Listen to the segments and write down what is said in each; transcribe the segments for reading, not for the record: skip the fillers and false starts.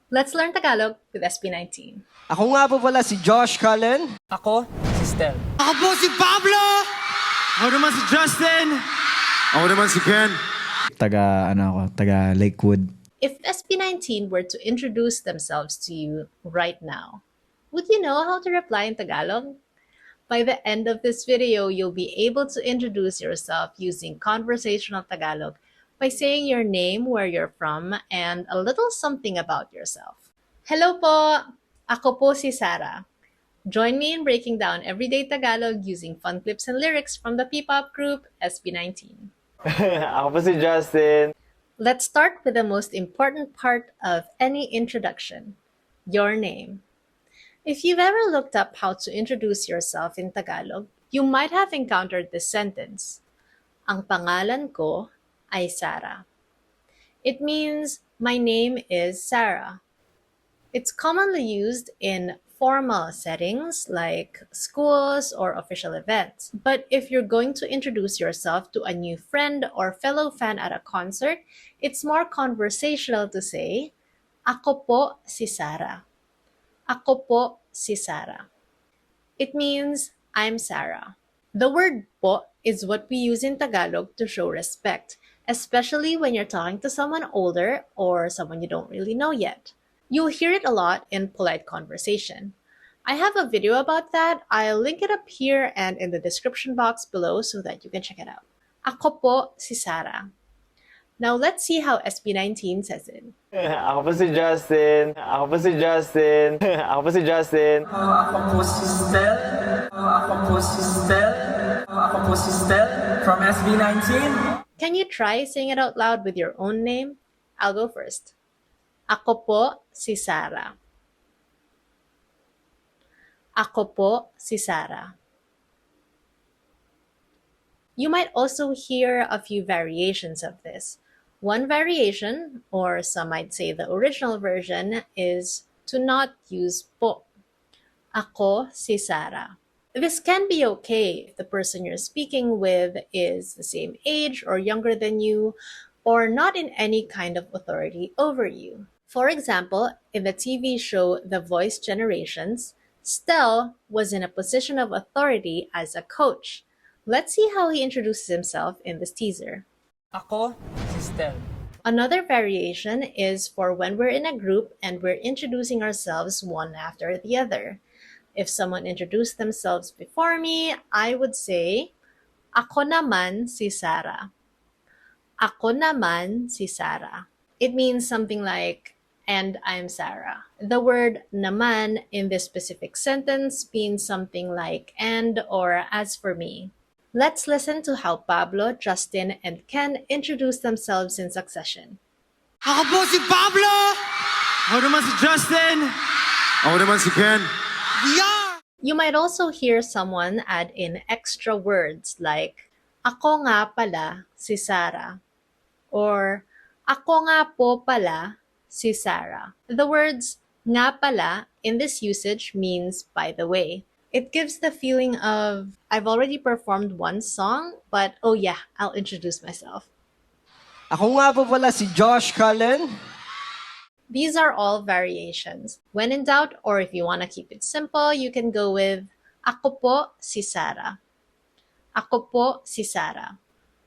Let's learn Tagalog with SB19. Ako nga po pala si Josh Cullen. Ako, si Stel. Ako po si Pablo! Ako naman si Justin! Ako naman si Ken. Taga Lakewood. If SB19 were to introduce themselves to you right now, would you know how to reply in Tagalog? By the end of this video, you'll be able to introduce yourself using conversational Tagalog by saying your name, where you're from, and a little something about yourself. Hello po! Ako po si Sarah. Join me in breaking down everyday Tagalog using fun clips and lyrics from the P-pop group SB19. Ako po si Justin. Let's start with the most important part of any introduction, your name. If you've ever looked up how to introduce yourself in Tagalog, you might have encountered this sentence. Ang pangalan ko ay Sarah. It means my name is Sarah. It's commonly used in formal settings like schools or official events. But if you're going to introduce yourself to a new friend or fellow fan at a concert, it's more conversational to say, Ako po si Sarah. Ako po si Sarah. It means, I'm Sarah. The word po is what we use in Tagalog to show respect, especially when you're talking to someone older or someone you don't really know yet. You'll hear it a lot in polite conversation. I have a video about that. I'll link it up here and in the description box below so that you can check it out. Ako po si Sarah. Now let's see how SB19 says it. Ako po si Justin. Ako po si Justin. Ako po si Justin. Ako po si Stel. Ako po si Stel. Ako po si Stel from SB19. Can you try saying it out loud with your own name? I'll go first. Ako po si Sarah. Ako po si Sarah. You might also hear a few variations of this. One variation, or some might say the original version, is to not use po. Ako si Sarah. This can be okay if the person you're speaking with is the same age or younger than you, or not in any kind of authority over you. For example, in the TV show The Voice Generations, Stel was in a position of authority as a coach. Let's see how he introduces himself in this teaser. Ako, si Stel. Another variation is for when we're in a group and we're introducing ourselves one after the other. If someone introduced themselves before me, I would say, Ako naman si Sarah. Ako naman si Sarah. It means something like, and I'm Sarah. The word naman in this specific sentence means something like and or as for me. Let's listen to how Pablo, Justin, and Ken introduce themselves in succession. Ako po si Pablo! Ako naman si Justin! Ako naman si Ken. You might also hear someone add in extra words like, Ako nga pala si Sarah, or Ako nga po pala si Sarah. The words nga pala in this usage means by the way. It gives the feeling of, I've already performed one song, but oh yeah, I'll introduce myself. Ako nga po pala si Josh Cullen. These are all variations. When in doubt, or if you want to keep it simple, you can go with Ako po si Sarah. Ako po si Sarah.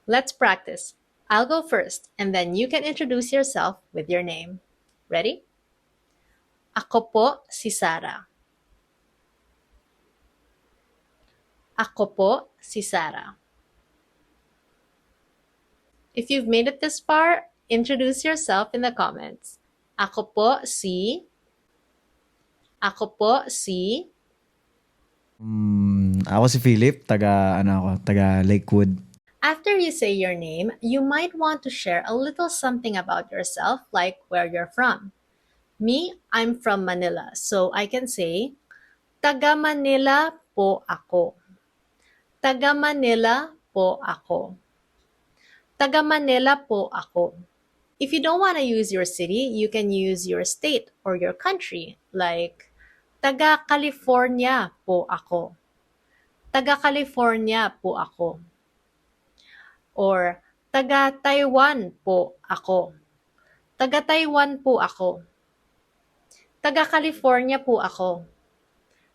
Let's practice. I'll go first, and then you can introduce yourself with your name. Ready? Ako po si Sarah. Ako po si Sarah. If you've made it this far, introduce yourself in the comments. Ako po si... Ako po si... Ako si FELIP, taga Lakewood. After you say your name, you might want to share a little something about yourself, like where you're from. Me, I'm from Manila, so I can say, Taga Manila po ako. Taga Manila po ako. Taga Manila po ako. If you don't want to use your city, you can use your state or your country, like Taga California po ako. Taga California po ako. Or Taga Taiwan po ako. Taga Taiwan po ako. Taga California po ako.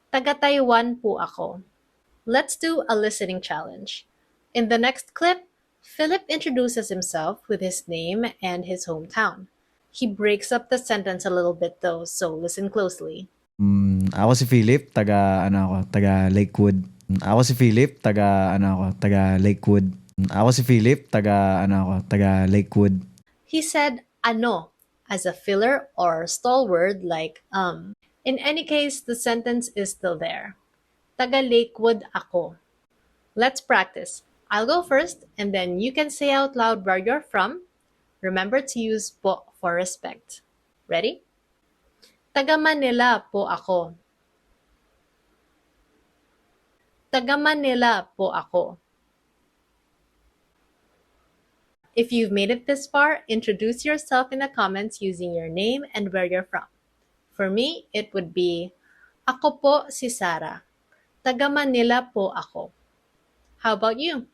Taga Taiwan po ako. Let's do a listening challenge. In the next clip, Philip introduces himself with his name and his hometown. He breaks up the sentence a little bit though, so listen closely. Ako si Philip, taga Lakewood. Ako si Philip, taga Lakewood. Ako si Philip, taga Lakewood. He said ano as a filler or stall word like In any case, the sentence is still there. Taga Lakewood ako. Let's practice. I'll go first and then you can say out loud where you're from. Remember to use po for respect. Ready? Taga Manila po ako. Taga Manila po ako. If you've made it this far, introduce yourself in the comments using your name and where you're from. For me, it would be, Ako po si Sarah. Taga Manila po ako. How about you?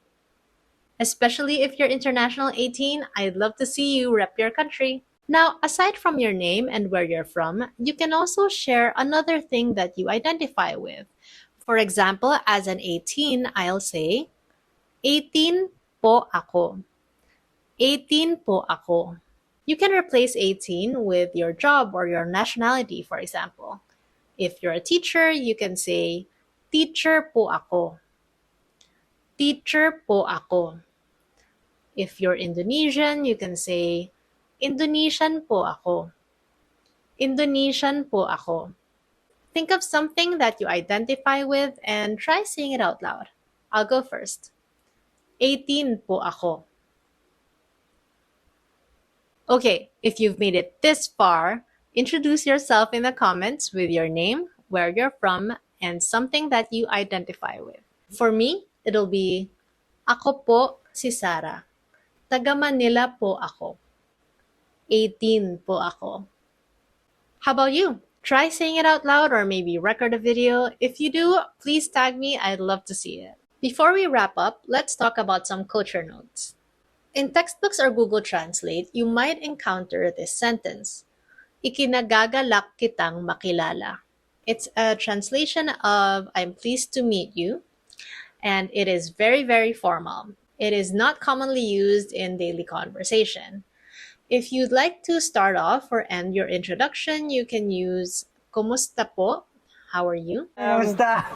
Especially if you're International 18, I'd love to see you rep your country. Now, aside from your name and where you're from, you can also share another thing that you identify with. For example, as an 18, I'll say, 18 po ako. 18 po ako. You can replace 18 with your job or your nationality, for example. If you're a teacher, you can say, teacher po ako. Teacher po ako. If you're Indonesian, you can say, Indonesian po ako. Indonesian po ako. Think of something that you identify with and try saying it out loud. I'll go first. 18 po ako. Okay, if you've made it this far, introduce yourself in the comments with your name, where you're from, and something that you identify with. For me, it'll be, Ako po si Sarah. Taga Manila po ako. 18 po ako. How about you? Try saying it out loud or maybe record a video. If you do, please tag me. I'd love to see it. Before we wrap up, let's talk about some culture notes. In textbooks or Google Translate, you might encounter this sentence, Ikinagagalak kitang makilala. It's a translation of I'm pleased to meet you, and it is very, very formal. It is not commonly used in daily conversation. If you'd like to start off or end your introduction, you can use Kumusta po? How are you? Kamusta?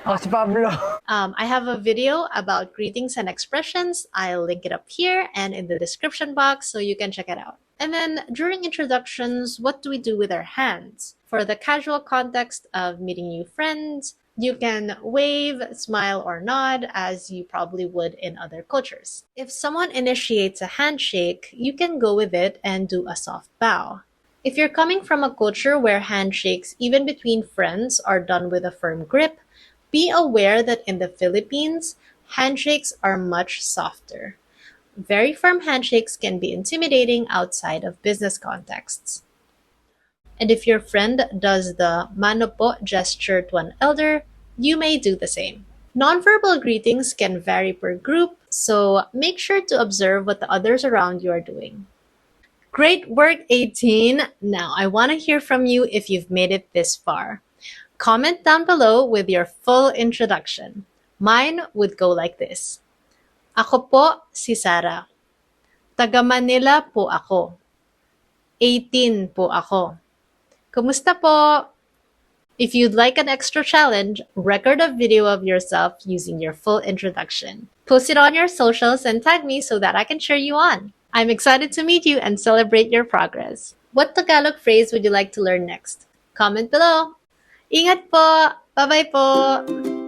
Ako si Pablo. I have a video about greetings and expressions. I'll link it up here and in the description box so you can check it out. And then during introductions, what do we do with our hands? For the casual context of meeting new friends, you can wave, smile, or nod as you probably would in other cultures. If someone initiates a handshake, you can go with it and do a soft bow. If you're coming from a culture where handshakes, even between friends, are done with a firm grip, be aware that in the Philippines, handshakes are much softer. Very firm handshakes can be intimidating outside of business contexts. And if your friend does the mano po gesture to an elder, you may do the same. Nonverbal greetings can vary per group, so make sure to observe what the others around you are doing. Great work, 18! Now, I want to hear from you if you've made it this far. Comment down below with your full introduction. Mine would go like this. Ako po si Sarah. Taga Manila po ako. 18 po ako. Kumusta po? If you'd like an extra challenge, record a video of yourself using your full introduction. Post it on your socials and tag me so that I can cheer you on. I'm excited to meet you and celebrate your progress. What Tagalog phrase would you like to learn next? Comment below. Ingat po! Bye-bye po!